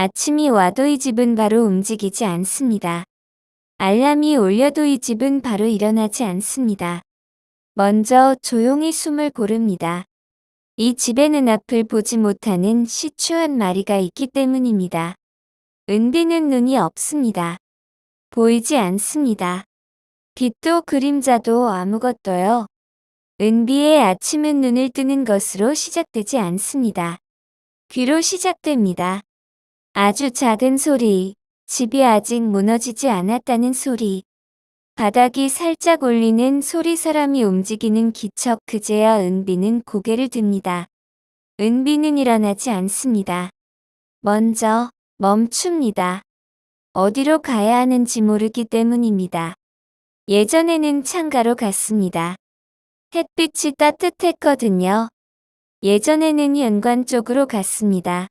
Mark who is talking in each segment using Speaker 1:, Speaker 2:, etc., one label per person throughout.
Speaker 1: 아침이 와도 이 집은 바로 움직이지 않습니다. 알람이 울려도 이 집은 바로 일어나지 않습니다. 먼저 조용히 숨을 고릅니다. 이 집에는 앞을 보지 못하는 시추한 마리가 있기 때문입니다. 은비는 눈이 없습니다. 보이지 않습니다. 빛도 그림자도 아무것도요. 은비의 아침은 눈을 뜨는 것으로 시작되지 않습니다. 귀로 시작됩니다. 아주 작은 소리, 집이 아직 무너지지 않았다는 소리, 바닥이 살짝 울리는 소리, 사람이 움직이는 기척. 그제야 은비는 고개를 듭니다. 은비는 일어나지 않습니다. 먼저 멈춥니다. 어디로 가야 하는지 모르기 때문입니다. 예전에는 창가로 갔습니다. 햇빛이 따뜻했거든요. 예전에는 현관 쪽으로 갔습니다.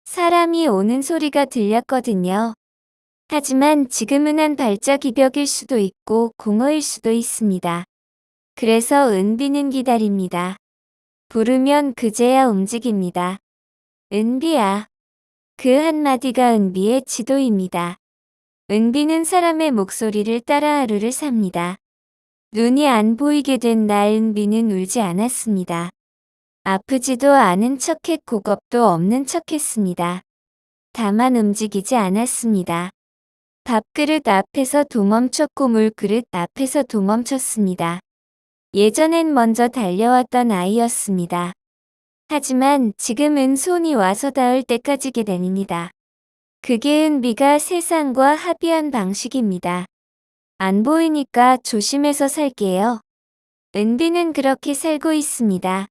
Speaker 1: 사람이 오는 소리가 들렸거든요. 하지만 지금은 한 발짝 이벽일 수도 있고 공허일 수도 있습니다. 그래서 은비는 기다립니다. 부르면 그제야 움직입니다. 은비야. 그 한마디가 은비의 지도입니다. 은비는 사람의 목소리를 따라 하루를 삽니다. 눈이 안 보이게 된 날 은비는 울지 않았습니다. 아프지도 않은 척했고 겁도 없는 척했습니다. 다만 움직이지 않았습니다. 밥그릇 앞에서도 멈췄고 물그릇 앞에서도 멈췄습니다. 예전엔 먼저 달려왔던 아이였습니다. 하지만 지금은 손이 와서 닿을 때까지 기다립니다. 그게 은비가 세상과 합의한 방식입니다. 안 보이니까 조심해서 살게요. 은비는 그렇게 살고 있습니다.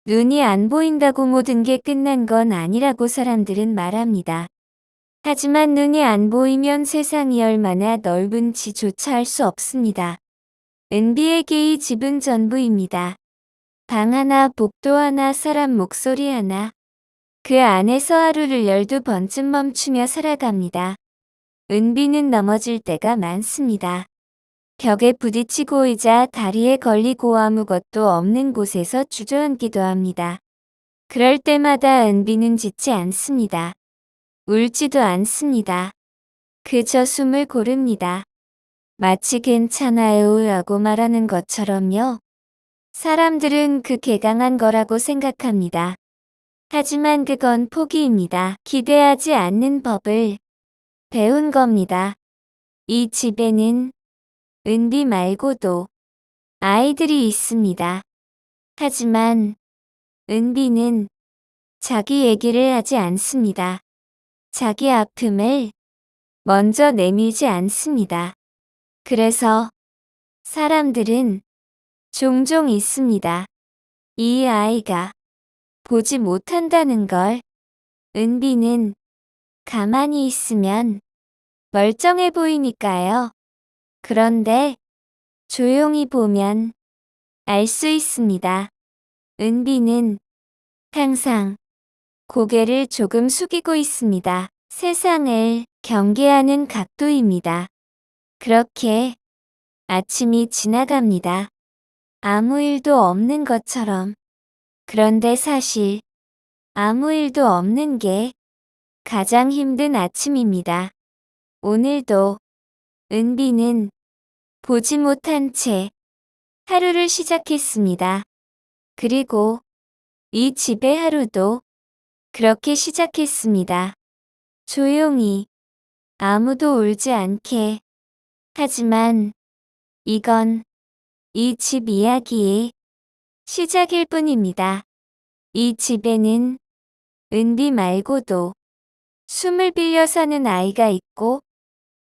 Speaker 1: 눈이 안 보인다고 모든 게 끝난 건 아니라고 사람들은 말합니다. 하지만 눈이 안 보이면 세상이 얼마나 넓은지조차 알 수 없습니다. 은비에게 이 집은 전부입니다. 방 하나, 복도 하나, 사람 목소리 하나. 그 안에서 하루를 12번쯤 멈추며 살아갑니다. 은비는 넘어질 때가 많습니다. 벽에 부딪히고 의자 다리에 걸리고 아무것도 없는 곳에서 주저앉기도 합니다. 그럴 때마다 은비는 짖지 않습니다. 울지도 않습니다. 그저 숨을 고릅니다. 마치 괜찮아요 라고 말하는 것처럼요. 사람들은 그 개강한 거라고 생각합니다. 하지만 그건 포기입니다. 기대하지 않는 법을 배운 겁니다. 이 집에는 은비 말고도 아이들이 있습니다. 하지만 은비는 자기 얘기를 하지 않습니다. 자기 아픔을 먼저 내밀지 않습니다. 그래서 사람들은 종종 있습니다. 이 아이가 보지 못한다는 걸. 은비는 가만히 있으면 멀쩡해 보이니까요. 그런데 조용히 보면 알 수 있습니다. 은비는 항상 고개를 조금 숙이고 있습니다. 세상을 경계하는 각도입니다. 그렇게 아침이 지나갑니다. 아무 일도 없는 것처럼. 그런데 사실 아무 일도 없는 게 가장 힘든 아침입니다. 오늘도 은비는 보지 못한 채 하루를 시작했습니다. 그리고 이 집의 하루도 그렇게 시작했습니다. 조용히, 아무도 울지 않게. 하지만 이건 이 집 이야기의 시작일 뿐입니다. 이 집에는 은비 말고도 숨을 빌려 사는 아이가 있고,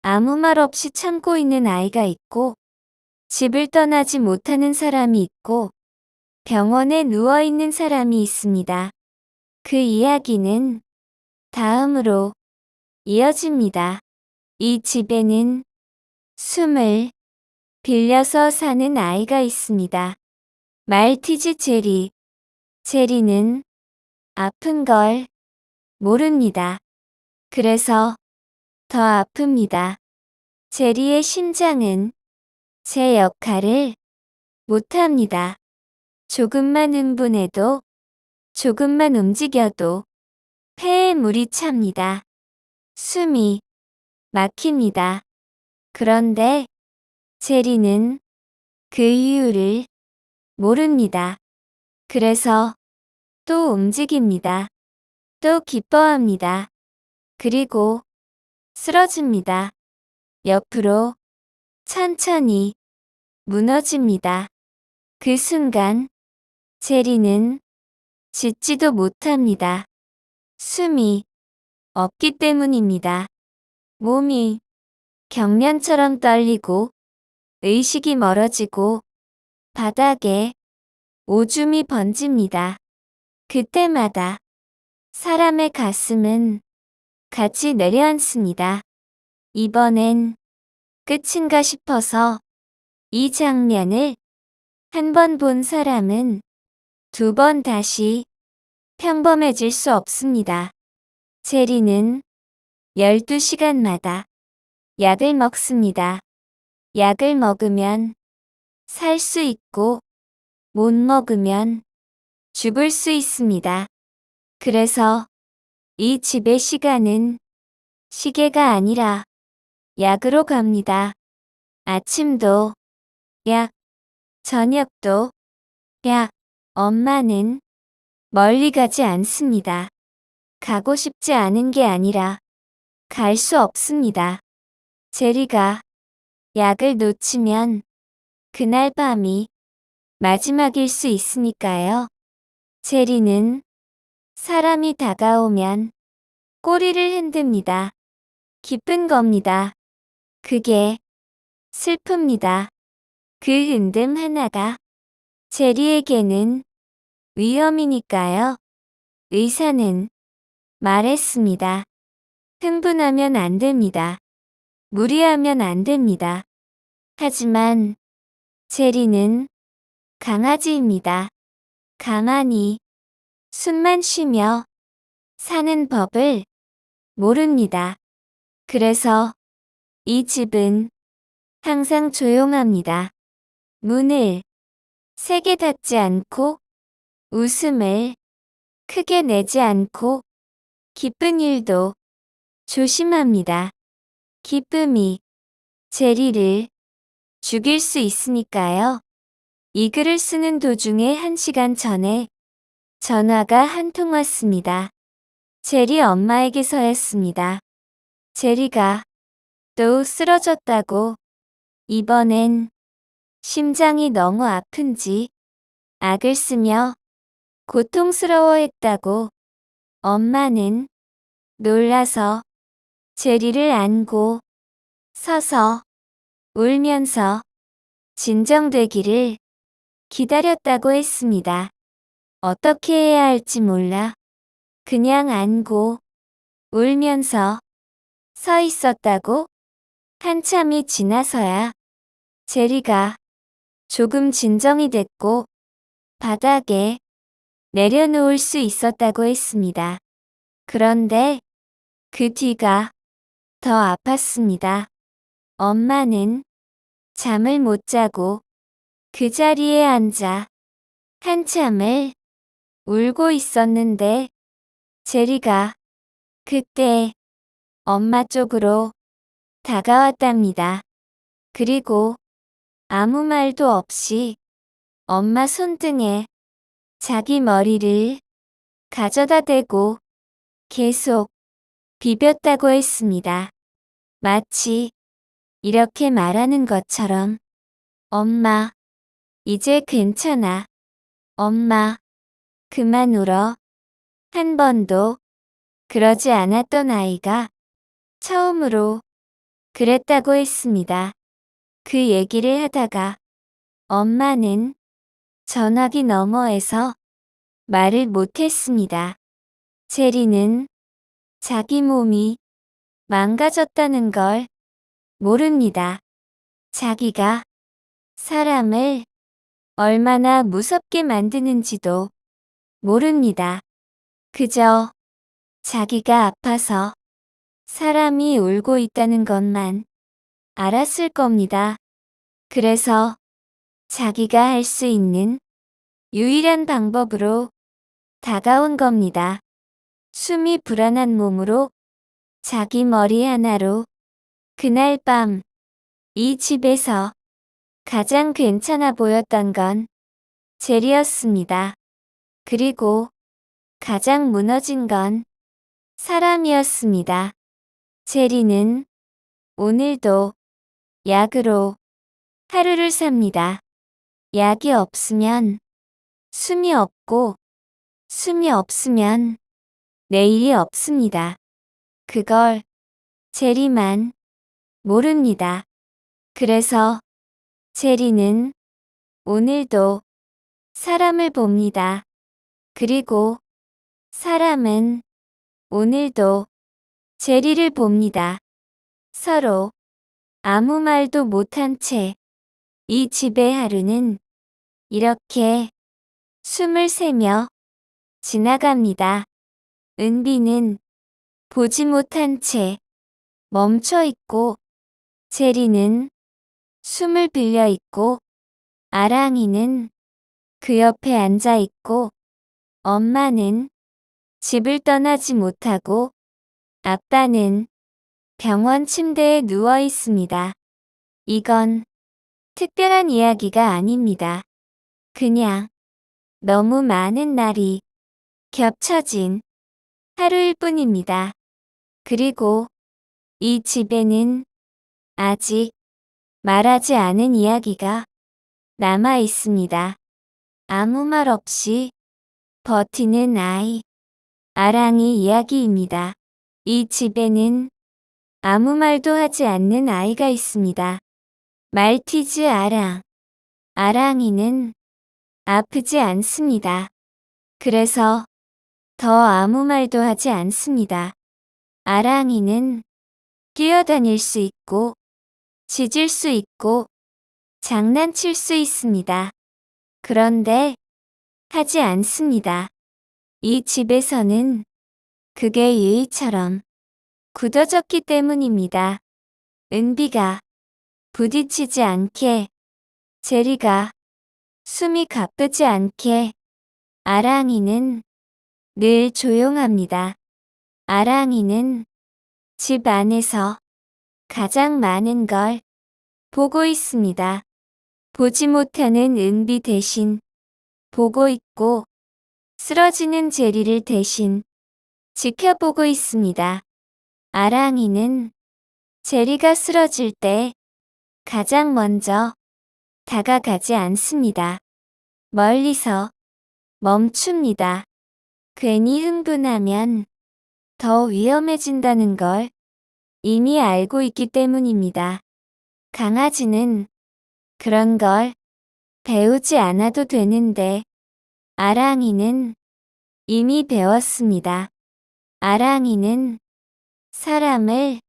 Speaker 1: 아무 말 없이 참고 있는 아이가 있고, 집을 떠나지 못하는 사람이 있고, 병원에 누워있는 사람이 있습니다. 그 이야기는 다음으로 이어집니다. 이 집에는 숨을 빌려서 사는 아이가 있습니다. 말티즈 제리. 제리는 아픈 걸 모릅니다. 그래서 더 아픕니다. 제리의 심장은 제 역할을 못합니다. 조금만 흥분해도, 조금만 움직여도 폐에 물이 찹니다. 숨이 막힙니다. 그런데 제리는 그 이유를 모릅니다. 그래서 또 움직입니다. 또 기뻐합니다. 그리고 쓰러집니다. 옆으로 천천히 무너집니다. 그 순간 제리는 짖지도 못합니다. 숨이 없기 때문입니다. 몸이 격련처럼 떨리고 의식이 멀어지고 바닥에 오줌이 번집니다. 그때마다 사람의 가슴은 같이 내려앉습니다. 이번엔 끝인가 싶어서 이 장면을 한 번 본 사람은 두 번 다시 평범해질 수 없습니다. 제리는 12시간마다 약을 먹습니다. 약을 먹으면 살 수 있고 못 먹으면 죽을 수 있습니다. 그래서 이 집의 시간은 시계가 아니라 약으로 갑니다. 아침도 약, 저녁도 약. 엄마는 멀리 가지 않습니다. 가고 싶지 않은 게 아니라 갈 수 없습니다. 제리가 약을 놓치면 그날 밤이 마지막일 수 있으니까요. 제리는 사람이 다가오면 꼬리를 흔듭니다. 기쁜 겁니다. 그게 슬픕니다. 그 흔듦 하나가 제리에게는 위험이니까요. 의사는 말했습니다. 흥분하면 안 됩니다. 무리하면 안 됩니다. 하지만 제리는 강아지입니다. 가만히 숨만 쉬며 사는 법을 모릅니다. 그래서 이 집은 항상 조용합니다. 문을 세게 닫지 않고 웃음을 크게 내지 않고 기쁜 일도 조심합니다. 기쁨이 제리를 죽일 수 있으니까요. 이 글을 쓰는 도중에 1시간 전에 전화가 한 통 왔습니다. 제리 엄마에게서였습니다. 제리가 또 쓰러졌다고, 이번엔 심장이 너무 아픈지 악을 쓰며 고통스러워했다고. 엄마는 놀라서 제리를 안고 서서 울면서 진정되기를 기다렸다고 했습니다. 어떻게 해야 할지 몰라 그냥 안고 울면서 서 있었다고. 한참이 지나서야 제리가 조금 진정이 됐고 바닥에 내려놓을 수 있었다고 했습니다. 그런데 그 뒤가 더 아팠습니다. 엄마는 잠을 못 자고 그 자리에 앉아 한참을 울고 있었는데 제리가 그때 엄마 쪽으로 다가왔답니다. 그리고 아무 말도 없이 엄마 손등에 자기 머리를 가져다 대고 계속 비볐다고 했습니다. 마치 이렇게 말하는 것처럼 엄마, 이제 괜찮아. 엄마, 그만 울어. 한 번도 그러지 않았던 아이가 처음으로 그랬다고 했습니다. 그 얘기를 하다가 엄마는 전화기 너머에서 말을 못했습니다. 제리는 자기 몸이 망가졌다는 걸 모릅니다. 자기가 사람을 얼마나 무섭게 만드는지도 모릅니다. 그저 자기가 아파서 사람이 울고 있다는 것만 알았을 겁니다. 그래서 자기가 할 수 있는 유일한 방법으로 다가온 겁니다. 숨이 불안한 몸으로 자기 머리 하나로 그날 밤 이 집에서 가장 괜찮아 보였던 건 젤이었습니다. 그리고 가장 무너진 건 사람이었습니다. 제리는 오늘도 약으로 하루를 삽니다. 약이 없으면 숨이 없고 숨이 없으면 내일이 없습니다. 그걸 제리만 모릅니다. 그래서 제리는 오늘도 사람을 봅니다. 그리고 사람은 오늘도 제리를 봅니다. 서로 아무 말도 못한 채 이 집의 하루는 이렇게 숨을 새며 지나갑니다. 은비는 보지 못한 채 멈춰 있고, 제리는 숨을 빌려 있고, 아랑이는 그 옆에 앉아 있고, 엄마는 집을 떠나지 못하고, 아빠는 병원 침대에 누워 있습니다. 이건 특별한 이야기가 아닙니다. 그냥 너무 많은 날이 겹쳐진 하루일 뿐입니다. 그리고 이 집에는 아직 말하지 않은 이야기가 남아 있습니다. 아무 말 없이 버티는 아이, 아랑이 이야기입니다. 이 집에는 아무 말도 하지 않는 아이가 있습니다. 말티즈 아랑. 아랑이는 아프지 않습니다. 그래서 더 아무 말도 하지 않습니다. 아랑이는 뛰어다닐 수 있고, 짖을 수 있고, 장난칠 수 있습니다. 그런데 하지 않습니다. 이 집에서는 그게 유의처럼 굳어졌기 때문입니다. 은비가 부딪히지 않게, 제리가 숨이 가쁘지 않게, 아랑이는 늘 조용합니다. 아랑이는 집 안에서 가장 많은 걸 보고 있습니다. 보지 못하는 은비 대신 보고 있고, 쓰러지는 제리를 대신 지켜보고 있습니다. 아랑이는 제리가 쓰러질 때 가장 먼저 다가가지 않습니다. 멀리서 멈춥니다. 괜히 흥분하면 더 위험해진다는 걸 이미 알고 있기 때문입니다. 강아지는 그런 걸 배우지 않아도 되는데, 아랑이는 이미 배웠습니다. 아랑이는 사람을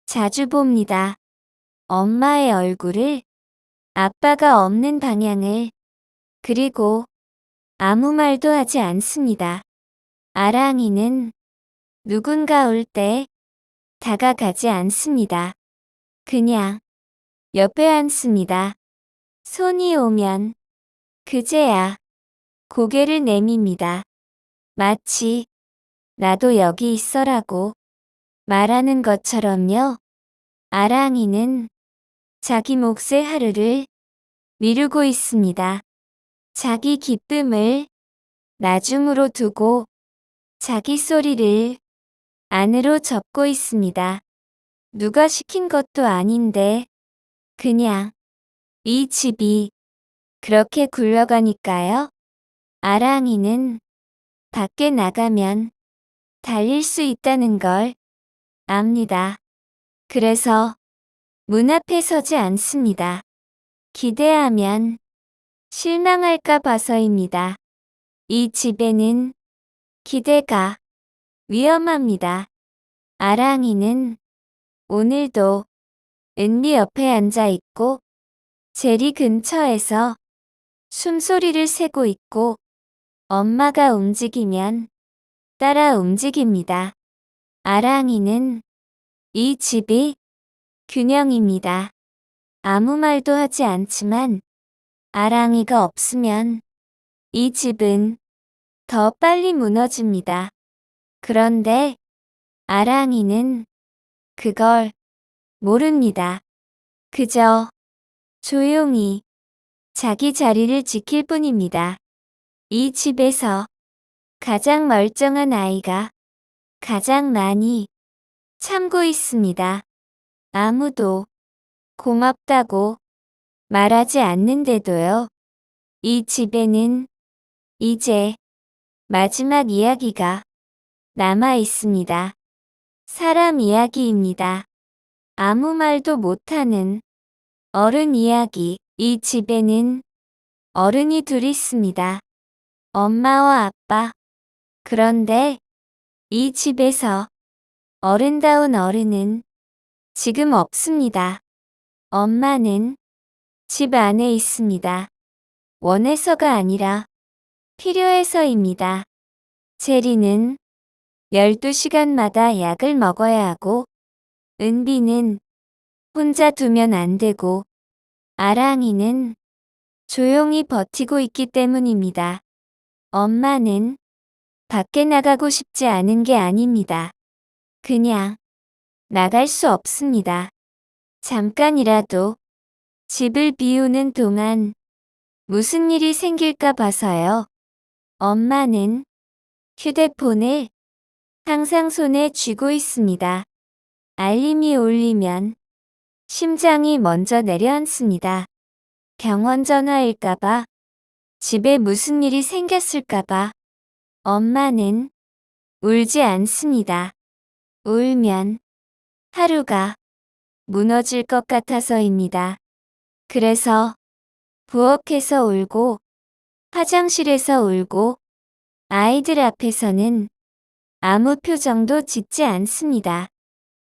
Speaker 1: 자주 봅니다. 엄마의 얼굴을, 아빠가 없는 방향을, 그리고 아무 말도 하지 않습니다. 아랑이는 누군가 올 때 다가가지 않습니다. 그냥 옆에 앉습니다. 손이 오면 그제야 고개를 내밉니다. 마치 나도 여기 있어라고 말하는 것처럼요. 아랑이는 자기 몫의 하루를 미루고 있습니다. 자기 기쁨을 나중으로 두고 자기 소리를 안으로 접고 있습니다. 누가 시킨 것도 아닌데 그냥 이 집이 그렇게 굴러가니까요. 아랑이는 밖에 나가면 달릴 수 있다는 걸 압니다. 그래서 문 앞에 서지 않습니다. 기대하면 실망할까 봐서입니다. 이 집에는 기대가 위험합니다. 아랑이는 오늘도 은비 옆에 앉아 있고, 제리 근처에서 숨소리를 세고 있고, 엄마가 움직이면 따라 움직입니다. 아랑이는 이 집이 균형입니다. 아무 말도 하지 않지만 아랑이가 없으면 이 집은 더 빨리 무너집니다. 그런데 아랑이는 그걸 모릅니다. 그저 조용히 자기 자리를 지킬 뿐입니다. 이 집에서 가장 멀쩡한 아이가 가장 많이 참고 있습니다. 아무도 고맙다고 말하지 않는데도요. 이 집에는 이제 마지막 이야기가 남아 있습니다. 사람 이야기입니다. 아무 말도 못하는 어른 이야기. 이 집에는 어른이 둘 있습니다. 엄마와 아빠. 그런데 이 집에서 어른다운 어른은 지금 없습니다. 엄마는 집 안에 있습니다. 원해서가 아니라 필요해서입니다. 제리는 12시간마다 약을 먹어야 하고, 은비는 혼자 두면 안 되고, 아랑이는 조용히 버티고 있기 때문입니다. 엄마는 밖에 나가고 싶지 않은 게 아닙니다. 그냥 나갈 수 없습니다. 잠깐이라도 집을 비우는 동안 무슨 일이 생길까 봐서요. 엄마는 휴대폰을 항상 손에 쥐고 있습니다. 알림이 울리면 심장이 먼저 내려앉습니다. 병원 전화일까봐, 집에 무슨 일이 생겼을까봐. 엄마는 울지 않습니다. 울면 하루가 무너질 것 같아서입니다. 그래서 부엌에서 울고, 화장실에서 울고, 아이들 앞에서는 아무 표정도 짓지 않습니다.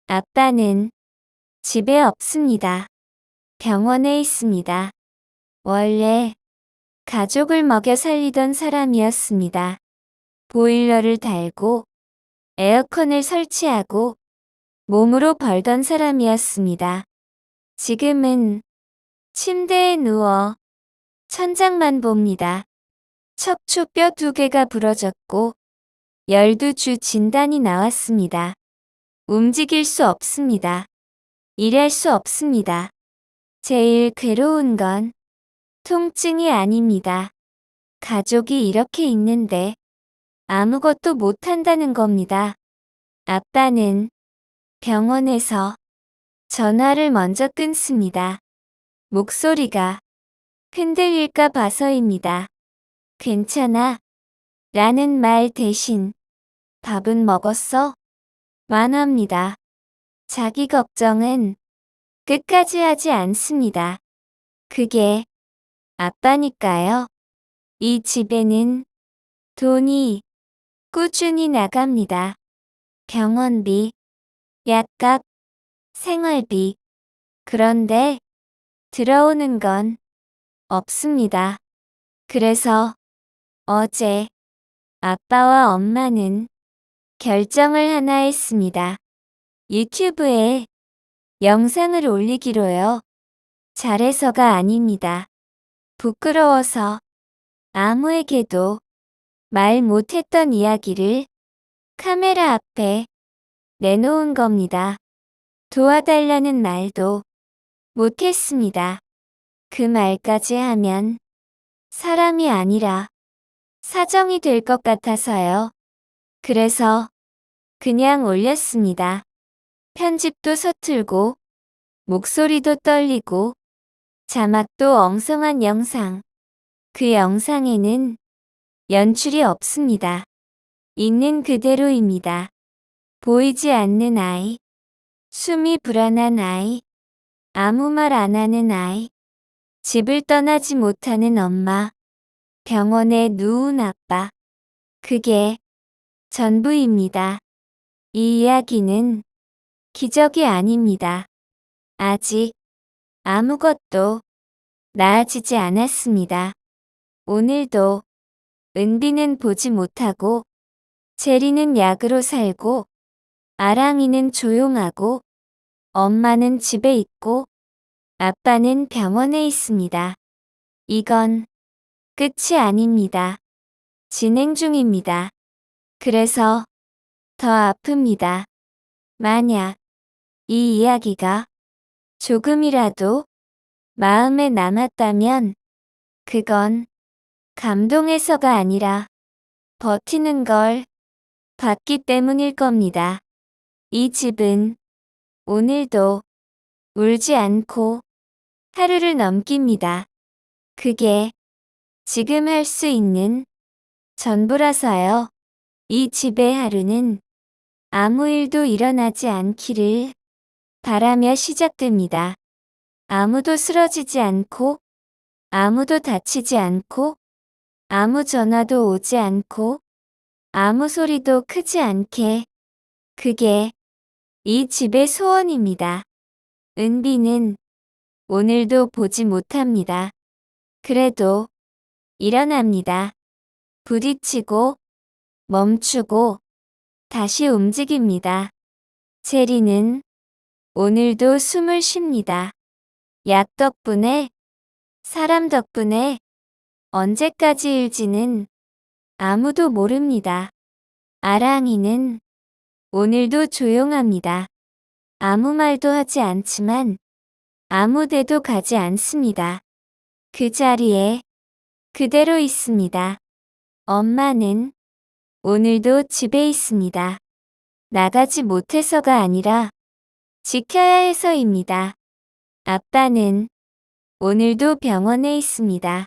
Speaker 1: 아빠는 집에 없습니다. 병원에 있습니다. 원래 가족을 먹여 살리던 사람이었습니다. 보일러를 달고 에어컨을 설치하고 몸으로 벌던 사람이었습니다. 지금은 침대에 누워 천장만 봅니다. 척추뼈 2개가 부러졌고 12주 진단이 나왔습니다. 움직일 수 없습니다. 일할 수 없습니다. 제일 괴로운 건 통증이 아닙니다. 가족이 이렇게 있는데 아무것도 못한다는 겁니다. 아빠는 병원에서 전화를 먼저 끊습니다. 목소리가 흔들릴까 봐서입니다. 괜찮아. 라는 말 대신 밥은 먹었어? 완화합니다. 자기 걱정은 끝까지 하지 않습니다. 그게 아빠니까요. 이 집에는 돈이 꾸준히 나갑니다. 병원비, 약값, 생활비. 그런데 들어오는 건 없습니다. 그래서 어제 아빠와 엄마는 결정을 하나 했습니다. 유튜브에 영상을 올리기로요. 잘해서가 아닙니다. 부끄러워서 아무에게도 말 못했던 이야기를 카메라 앞에 내놓은 겁니다. 도와달라는 말도 못했습니다. 그 말까지 하면 사람이 아니라 사정이 될 것 같아서요. 그래서 그냥 올렸습니다. 편집도 서툴고 목소리도 떨리고 자막도 엉성한 영상. 그 영상에는 연출이 없습니다. 있는 그대로입니다. 보이지 않는 아이, 숨이 불안한 아이, 아무 말 안 하는 아이, 집을 떠나지 못하는 엄마, 병원에 누운 아빠. 그게 전부입니다. 이 이야기는 기적이 아닙니다. 아직 아무것도 나아지지 않았습니다. 오늘도 은비는 보지 못하고, 제리는 약으로 살고, 아랑이는 조용하고, 엄마는 집에 있고, 아빠는 병원에 있습니다. 이건 끝이 아닙니다. 진행 중입니다. 그래서 더 아픕니다. 만약 이 이야기가 조금이라도 마음에 남았다면 그건 감동해서가 아니라 버티는 걸 봤기 때문일 겁니다. 이 집은 오늘도 울지 않고 하루를 넘깁니다. 그게 지금 할 수 있는 전부라서요. 이 집의 하루는 아무 일도 일어나지 않기를 바라며 시작됩니다. 아무도 쓰러지지 않고, 아무도 다치지 않고, 아무 전화도 오지 않고, 아무 소리도 크지 않게. 그게 이 집의 소원입니다. 은비는 오늘도 보지 못합니다. 그래도 일어납니다. 부딪히고 멈추고 다시 움직입니다. 제리는 오늘도 숨을 쉽니다. 약 덕분에, 사람 덕분에 언제까지 일지는 아무도 모릅니다. 아랑이는 오늘도 조용합니다. 아무 말도 하지 않지만 아무 데도 가지 않습니다. 그 자리에 그대로 있습니다. 엄마는 오늘도 집에 있습니다. 나가지 못해서가 아니라 지켜야 해서입니다. 아빠는 오늘도 병원에 있습니다.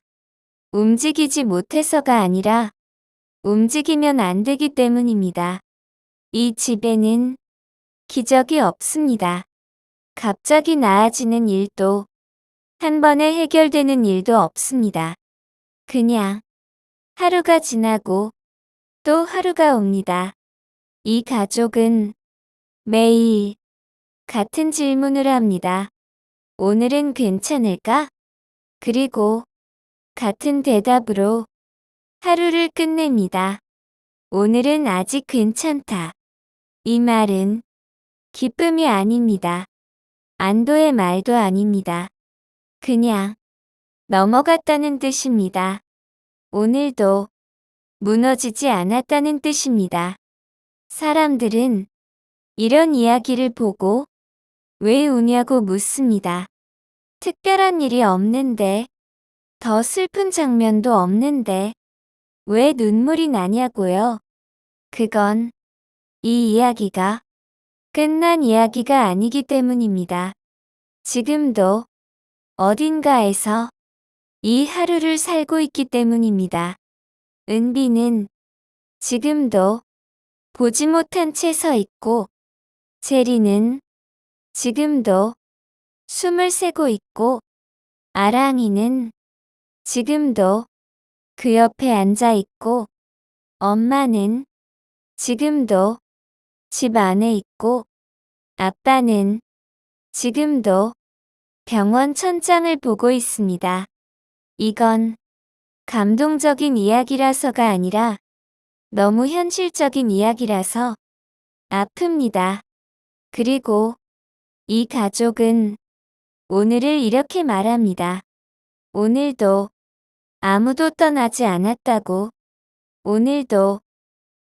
Speaker 1: 움직이지 못해서가 아니라 움직이면 안 되기 때문입니다. 이 집에는 기적이 없습니다. 갑자기 나아지는 일도 한 번에 해결되는 일도 없습니다. 그냥 하루가 지나고 또 하루가 옵니다. 이 가족은 매일 같은 질문을 합니다. 오늘은 괜찮을까? 그리고 같은 대답으로 하루를 끝냅니다. 오늘은 아직 괜찮다. 이 말은 기쁨이 아닙니다. 안도의 말도 아닙니다. 그냥 넘어갔다는 뜻입니다. 오늘도 무너지지 않았다는 뜻입니다. 사람들은 이런 이야기를 보고 왜 우냐고 묻습니다. 특별한 일이 없는데, 더 슬픈 장면도 없는데, 왜 눈물이 나냐고요? 그건 이 이야기가 끝난 이야기가 아니기 때문입니다. 지금도 어딘가에서 이 하루를 살고 있기 때문입니다. 은비는 지금도 보지 못한 채 서 있고, 제리는 지금도 숨을 새고 있고, 아랑이는 지금도 그 옆에 앉아 있고, 엄마는 지금도 집 안에 있고, 아빠는 지금도 병원 천장을 보고 있습니다. 이건 감동적인 이야기라서가 아니라 너무 현실적인 이야기라서 아픕니다. 그리고 이 가족은 오늘을 이렇게 말합니다. 오늘도 아무도 떠나지 않았다고. 오늘도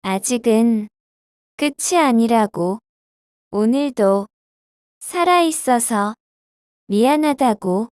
Speaker 1: 아직은 끝이 아니라고. 오늘도 살아있어서 미안하다고.